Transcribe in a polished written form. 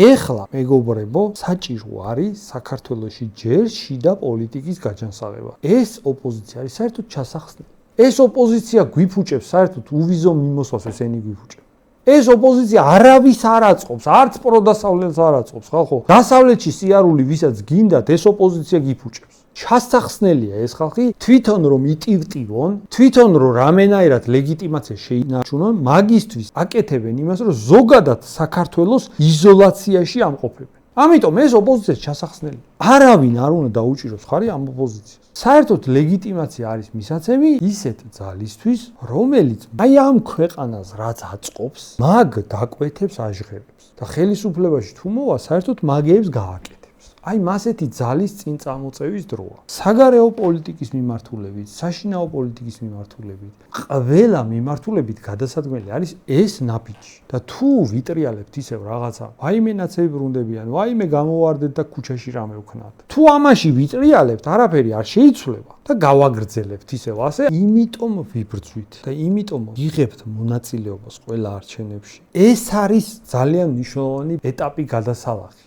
ეხლა მეგობრებო, საჭირო არის საქართველოში ჯერ შიდა პოლიტიკის გაჯანსაღება. ეს ოპოზიცია არის საერთოდ ჩასახსნელი. ეს ოპოზიცია გვიფუჭებს საერთოდ უვიზო მიმოსვლას ესენი გვიფუჭებს. ეს ოპოზიცია არავის არ აწყობს, არც პროდასავლელს არ აწყობს, ხალხო. დასავლეთში სიარული ვისაც გინდათ, ეს ოპოზიცია გიფუჭებს. ჩასახსნელია ეს ხალხი, თვითონ რომ იტივტივონ, თვითონ რომ რამენაირად ლეგიტიმაცია შეინარჩუნონ, მაგისთვის აკეთებენ იმას, რომ ზოგადად საქართველოს იზოლაციაში ამყოფებენ. ამიტომ ეს ოპოზიცია ჩასახსნელია. არავინ არ უნდა დაუჭიროს ხარი ამ ოპოზიციას. საერთოდ ლეგიტიმაცია არის მისაცემი ისეთ ძალისთვის, რომელიც აი ამ ქვეყანას რაც აწყობს, მაგ დაკვეთებს აჟღერებს და ხელისუფლებაში თუ მოვა, საერთოდ მაგეებს გააკეთებს. აი მასეთი ძალის წინ წამოწევის დროა. საგარეო პოლიტიკის მიმართულებით, საშინაო პოლიტიკის მიმართულებით, ყველა მიმართულებით გადასადგმელი არის ეს ნაბიჯი. და თუ ვიტრიალებთ ისევ რაღაცა, ვაიმე ნაცები ბრუნდებიან, ვაიმე გამოვარდეთ და ქუჩაში რამე ვქნათ. თუ ამაში ვიტრიალებთ, არაფერი არ შეიცვლება და გავაგრძელებთ ისევ ასე, იმიტომ ვიბრძვით და იმიტომ იღებთ მონაწილეობას ყველა არჩევნებში. ეს არის ძალიან მნიშვნელოვანი ეტაპი გადასალახი.